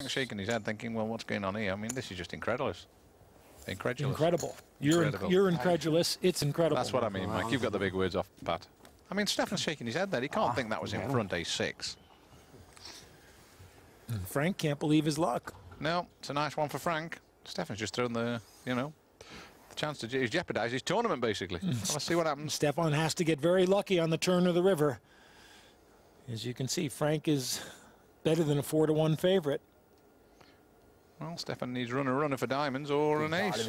shaking his head, thinking, "Well, what's going on here?" I mean, this is just incredulous. Incredible. You're incredulous. It's incredible. That's what I mean, Mike. You've got the big words off, Pat. I mean, Stefan's shaking his head there. He can't think that was in front ace-6. Frank can't believe his luck. No, it's a nice one for Frank. Stefan's just thrown the, the chance to jeopardize his tournament, basically. Let's see what happens. Stefan has to get very lucky on the turn of the river. As you can see, Frank is better than a 4-to-1 favorite. Well, Stefan needs runner for diamonds or an ace.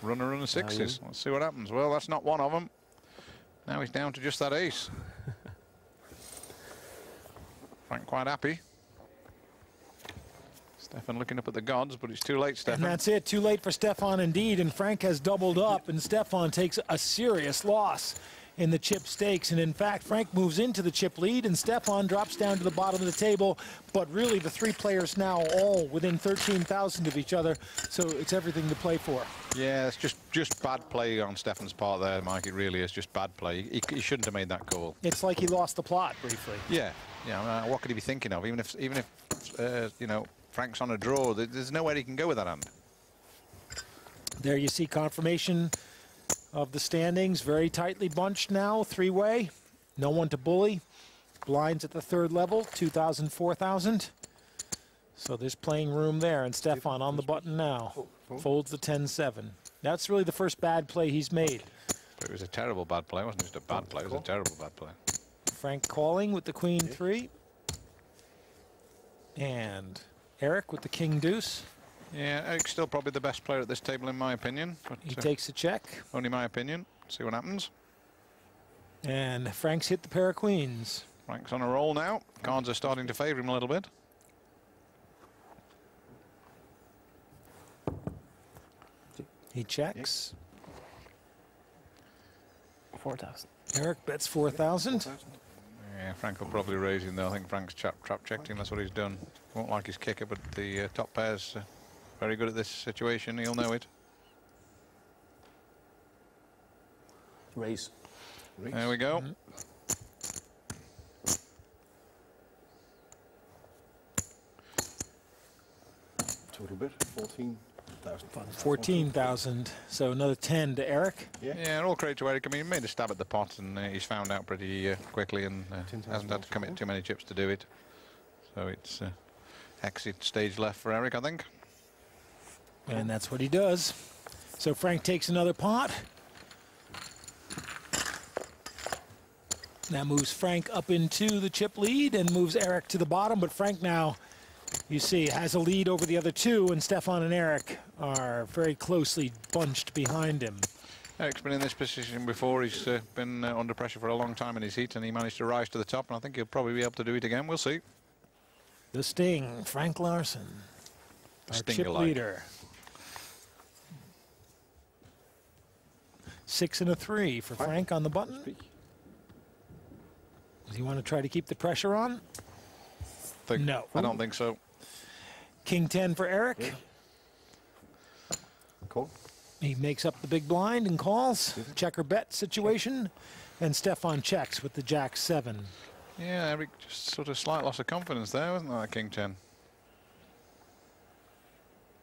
Runner sixes. Let's see what happens. Well, that's not one of them. Now he's down to just that ace. Frank quite happy. Stefan looking up at the gods, but it's too late, Stefan. And that's it. Too late for Stefan indeed. And Frank has doubled up, and Stefan takes a serious loss in the chip stakes. And in fact, Frank moves into the chip lead, and Stefan drops down to the bottom of the table. But really, the three players now all within 13,000 of each other, so it's everything to play for. Yeah, it's just bad play on Stefan's part there, Mike. It really is just bad play. He shouldn't have made that call. It's like he lost the plot briefly. Yeah. What could he be thinking of? Even if Frank's on a draw, there's nowhere he can go with that hand. There you see confirmation of the standings. Very tightly bunched now, three-way. No one to bully. Blinds at the third level, 2,000, 4,000. So there's playing room there, and Stefan on the button now. Folds the 10-7. That's really the first bad play he's made. But it was a terrible bad play. It wasn't just a bad play, it was a terrible bad play. Frank calling with the queen 3. And Eric with the king deuce. Yeah, Eric's still probably the best player at this table in my opinion. But he takes a check. Only my opinion. See what happens. And Frank's hit the pair of queens. Frank's on a roll now. Cards are starting to favour him a little bit. He checks. 4,000. Eric bets 4,000. Yeah, Frank will probably raise him though. I think Frank's trap checked him. That's what he's done. Won't like his kicker, but the top pair's very good at this situation. He'll know it. Raise. There we go. Total bit 14,000. 14,000. So another 10 to Eric. Yeah, all credit to Eric. I mean, he made a stab at the pot, and he's found out pretty quickly, and hasn't had to commit too many chips to do it. So it's exit stage left for Eric, I think. And that's what he does. So Frank takes another pot. That moves Frank up into the chip lead and moves Eric to the bottom. But Frank now, you see, has a lead over the other two, and Stefan and Eric are very closely bunched behind him. Eric's been in this position before. He's been under pressure for a long time in his heat, and he managed to rise to the top, and I think he'll probably be able to do it again. We'll see. The Sting, Frank Larson, our chip leader. 6 and a 3 for Frank on the button. Does he want to try to keep the pressure on? No. I don't think so. King 10 for Eric. Yeah. Call. He makes up the big blind and calls. Checker bet situation. And Stefan checks with the Jack 7. Yeah, Eric, just sort of slight loss of confidence there, wasn't that, King 10?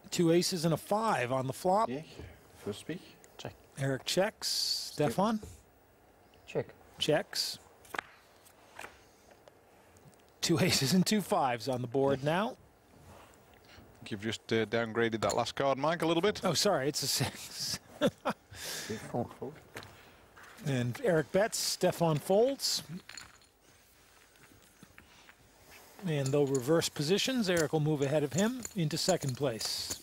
2 aces and a 5 on the flop. Yeah. First speak. Check. Eric checks. Stefan? Check. Checks. 2 aces and 2 5s on the board now. I think you've just downgraded that last card, Mike, a little bit. Oh, sorry, it's a 6. And Eric bets, Stefan folds. And they'll reverse positions. Eric will move ahead of him into second place.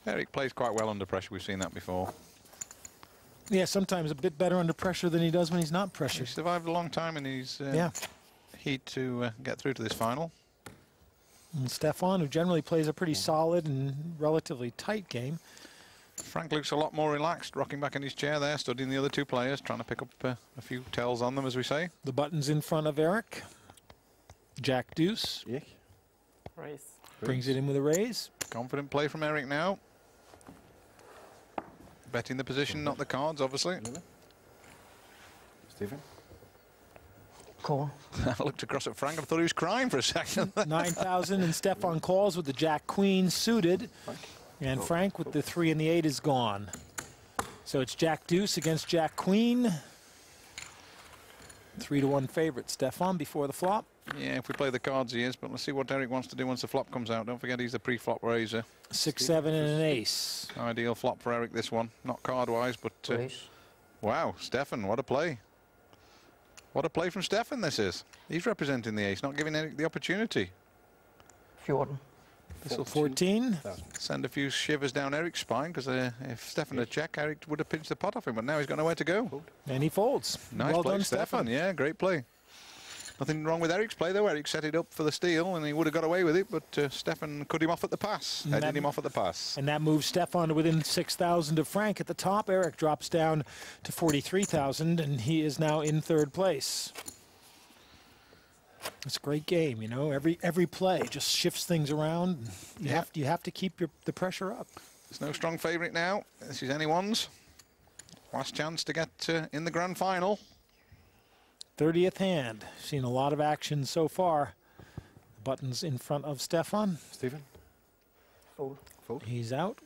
Eric plays quite well under pressure. We've seen that before. Yeah, sometimes a bit better under pressure than he does when he's not pressured. He survived a long time in his heat to get through to this final. And Stefan, who generally plays a pretty solid and relatively tight game. Frank looks a lot more relaxed, rocking back in his chair there, studying the other two players, trying to pick up a few tells on them, as we say. The button's in front of Eric. Jack deuce. Yeah. Raise. Brings it in with a raise. Confident play from Eric now. Betting the position, not the cards, obviously. Stephen. Call. I looked across at Frank and thought he was crying for a second. 9,000, and Stefan calls with the Jack Queen suited. And Frank with the 3 and the 8 is gone. So it's Jack Deuce against Jack Queen. 3-1 favorite, Stefan, before the flop. Yeah, if we play the cards he is, but let's see what Eric wants to do once the flop comes out. Don't forget he's the pre-flop raiser. 6, 7, and an ace. Ideal flop for Eric, this one. Not card-wise, but... wow, Stefan, what a play. What a play from Stefan this is. He's representing the ace, not giving Eric the opportunity. 14. This will 14. Send a few shivers down Eric's spine, because if Stefan had checked, Eric would have pinched the pot off him, but now he's got nowhere to go. And he folds. Nice well play, done, Stefan. Yeah, great play. Nothing wrong with Eric's play, though. Eric set it up for the steal, and he would have got away with it, but Stefan cut him off at the pass, headed him off at the pass. And that moves Stefan to within 6,000 of Frank at the top. Eric drops down to 43,000, and he is now in 3rd place. It's a great game, you know. Every play just shifts things around. You have to keep the pressure up. There's no strong favourite now. This is anyone's last chance to get in the grand final. 30th hand. Seen a lot of action so far. The button's in front of Stefan. Stephen? Fold. Fold. He's out.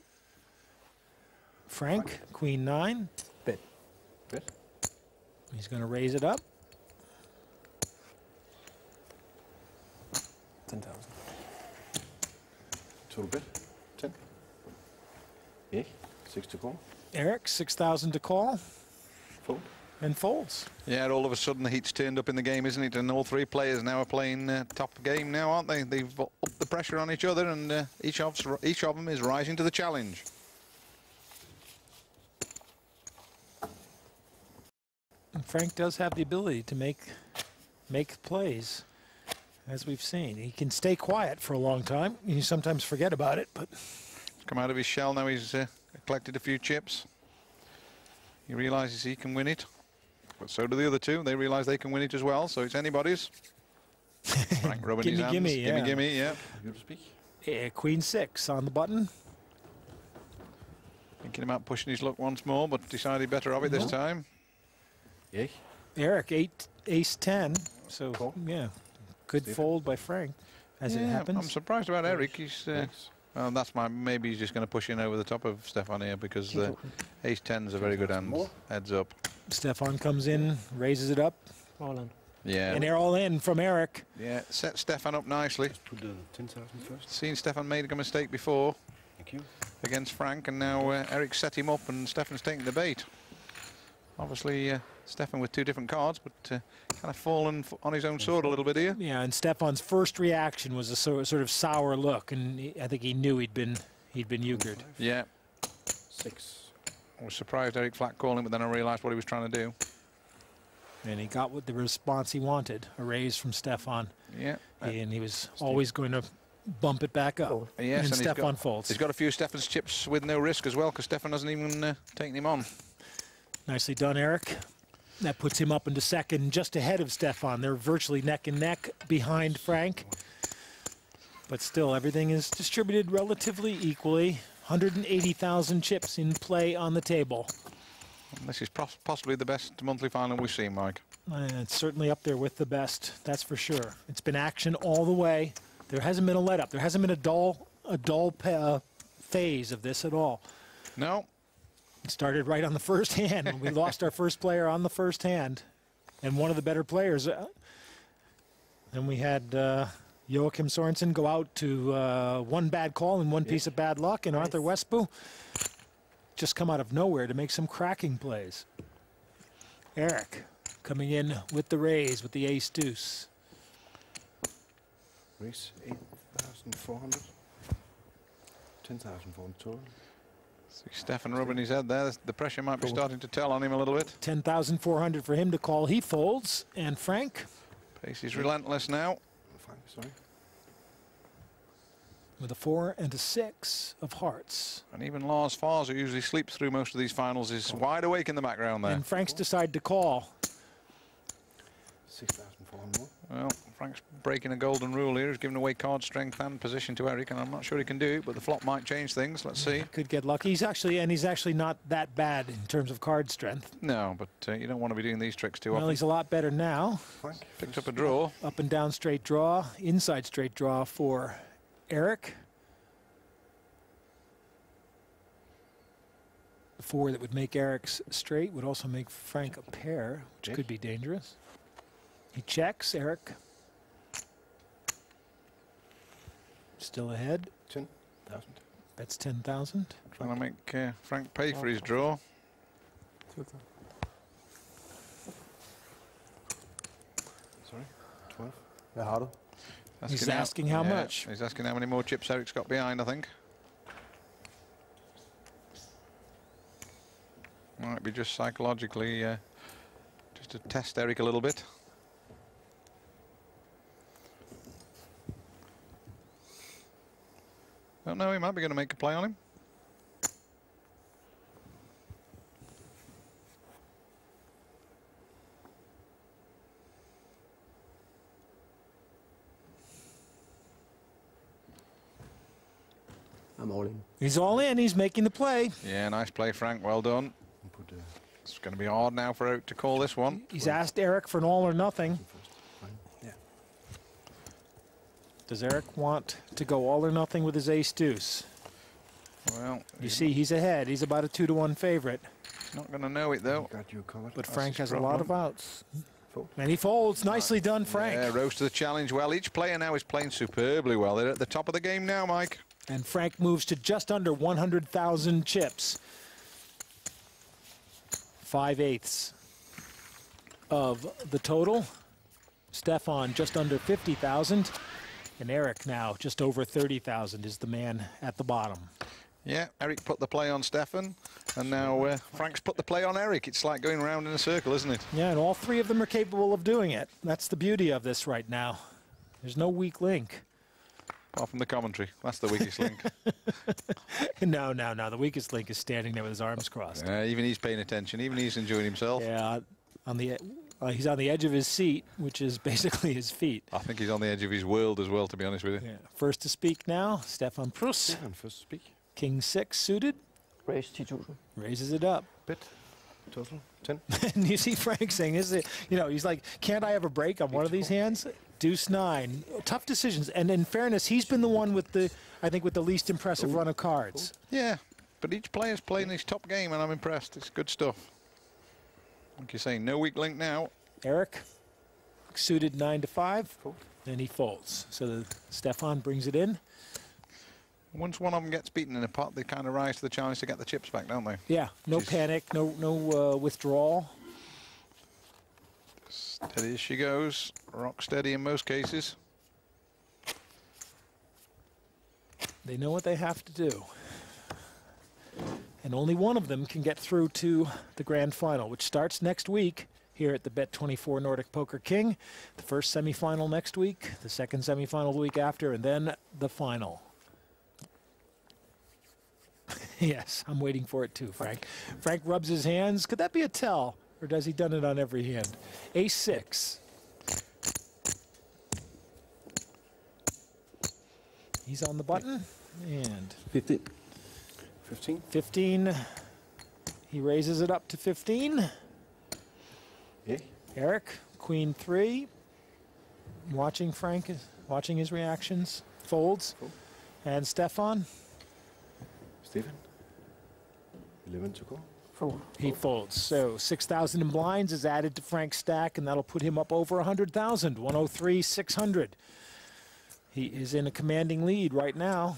Frank, Queen 9. Bet. Bet. He's going to raise it up. 10,000. Total bet. 10. Yeah. 6 to call. Eric, 6,000 to call. Fold. And folds. Yeah, all of a sudden the heat's turned up in the game, isn't it? And all 3 players now are playing top game now, aren't they? They've upped the pressure on each other, and each of them is rising to the challenge. And Frank does have the ability to make plays, as we've seen. He can stay quiet for a long time. You sometimes forget about it, but... Come out of his shell now. He's collected a few chips. He realises he can win it. But so do the other 2. They realise they can win it as well, so it's anybody's. Frank rubbing his hands. Gimme, yeah. You to speak? Yeah, Queen 6 on the button. Thinking about pushing his luck once more, but decided better of it this time. Yeah. Eric, 8, Ace 10. So, Cool. yeah, good Stephen? Fold by Frank, as it happens. I'm surprised about Eric. He's... well, maybe he's just going to push in over the top of Stefan here, because the Ace 10's a very good hand. Heads up. Stefan comes in, raises it up. All in. Yeah. And they're all in from Eric. Yeah, set Stefan up nicely. Put the 10,000 first. Seen Stefan made a mistake before Thank you. against Frank, and now Eric set him up, and Stefan's taking the bait. Obviously, Stefan with 2 different cards, but kind of fallen on his own sword a little bit here. Yeah, and Stefan's first reaction was a sort of sour look, and I think he knew he'd been euchred. Yeah. 6. I was surprised Eric flat calling, but then I realised what he was trying to do. And he got the response he wanted, a raise from Stefan. Yeah. And he was always going to bump it back up. Yes, and Stefan folds. He's got a few Stefan's chips with no risk as well, because Stefan hasn't even taken him on. Nicely done, Eric. That puts him up into 2nd, just ahead of Stefan. They're virtually neck and neck behind Frank. But still, everything is distributed relatively equally. 180,000 chips in play on the table. This is possibly the best monthly final we've seen, Mike. It's certainly up there with the best, that's for sure. It's been action all the way. There hasn't been a let-up. There hasn't been a dull phase of this at all. No. It started right on the first hand when we lost our first player on the first hand, and one of the better players. Then we had Joachim Sorensen go out to 1 bad call and 1 piece of bad luck, and Arthur Westboo just come out of nowhere to make some cracking plays. Eric coming in with the raise with the Ace Deuce. Raise 8,400. 10,400 total. See Stefan rubbing his head there. The pressure might be starting to tell on him a little bit. 10,400 for him to call. He folds. And Frank? Pace is relentless now. Frank, sorry. With a 4 and a 6 of hearts. And even Lars Fars, who usually sleeps through most of these finals, is wide awake in the background there. And Frank's decided to call. 6,400 more. Well, Frank's breaking a golden rule here. He's giving away card strength and position to Eric, and I'm not sure he can do it, but the flop might change things. Let's see. Could get lucky. He's actually not that bad in terms of card strength. No, but you don't want to be doing these tricks too Well, often. he's a lot better now. Frank. Picked up a draw. Up and down straight draw, inside straight draw for Eric. The 4 that would make Eric's straight would also make Frank a pair, which could be dangerous. He checks. Eric still ahead. 10,000. Bets 10,000. Trying to make Frank pay for his draw. Sorry. 12. Hvad har du? He's asking how much. He's asking how many more chips Eric's got behind, I think. Might be just psychologically, just to test Eric a little bit. Don't know, he might be going to make a play on him. I'm all in. He's all in. He's making the play. Yeah, nice play, Frank. Well done. It's going to be hard now for Eric to call this one. He's asked Eric for an all or nothing. Yeah. Does Eric want to go all or nothing with his ace deuce? Well, You see, he's ahead. He's about a 2-to-1 favorite. he's not going to know it, though. Got you covered. But That's Frank his has a lot of problem. outs. Fold. And he folds. Nicely done, Frank. Yeah, rose to the challenge. Well, each player now is playing superbly well. They're at the top of the game now, Mike. And Frank moves to just under 100,000 chips. 5/8 of the total. Stefan just under 50,000. And Eric now just over 30,000 is the man at the bottom. Yeah, Eric put the play on Stefan, and now Frank's put the play on Eric. It's like going round in a circle, isn't it? Yeah, and all three of them are capable of doing it. That's the beauty of this right now. There's no weak link. Apart from the commentary. That's the weakest link. No. The weakest link is standing there with his arms crossed. Even he's paying attention. Even he's enjoying himself. Yeah, he's on the edge of his seat, which is basically his feet. I think he's on the edge of his world as well, to be honest with you. Yeah. First to speak now, Stefan Prus. Stefan first speak. King 6 suited. Raise 10,000. Raises it up. Bet. Total 10. And you see Frank saying, he's like, can't I have a break on one of these hands? Deuce 9. Tough decisions. And in fairness, he's been the one with the least impressive run of cards. Yeah, but each player's playing his top game, and I'm impressed. It's good stuff. Like you're saying, no weak link now. Eric, suited 9-5. Fold. And he folds. So Stefan brings it in. Once one of them gets beaten in a pot, they kind of rise to the challenge to get the chips back, don't they? Yeah, no panic, no withdrawal. Steady as she goes. Rock steady in most cases. They know what they have to do. And only one of them can get through to the grand final, which starts next week here at the Bet24 Nordic Poker King. The first semifinal next week, the second semifinal the week after, and then the final. Yes, I'm waiting for it too, Frank. Frank rubs his hands. Could that be a tell? Or does he done it on every hand? Ace 6. He's on the button. And 15. 15. 15. He raises it up to 15. Yeah. Eric, Queen 3. Watching Frank, watching his reactions. Folds. Fold. And Stefan, Stefan. 11 to go. Fold. he folds. So 6,000 in blinds is added to Frank's stack, and that'll put him up over 100,000. 103,600. He is in a commanding lead right now.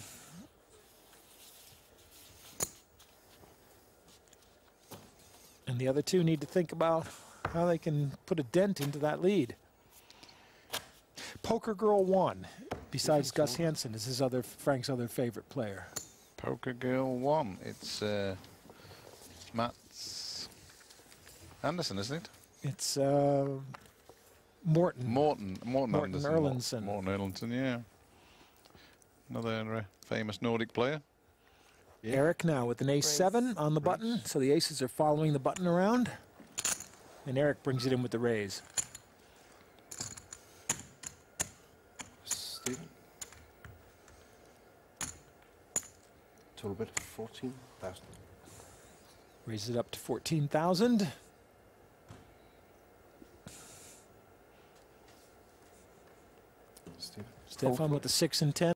And the other two need to think about how they can put a dent into that lead. Poker Girl 1, besides Gus Hansen, is Frank's other favorite player. Poker Girl 1. It's Matt Anderson, isn't it? It's Morton. Morton Anderson. Erlandson. Morton Erlandson, yeah. Another famous Nordic player. Yeah. Eric now with an ace 7 on the button, so the aces are following the button around. And Eric brings it in with the raise. Total bet 14,000. Raise it up to 14,000. Stephen. Stefan with the 6 and 10.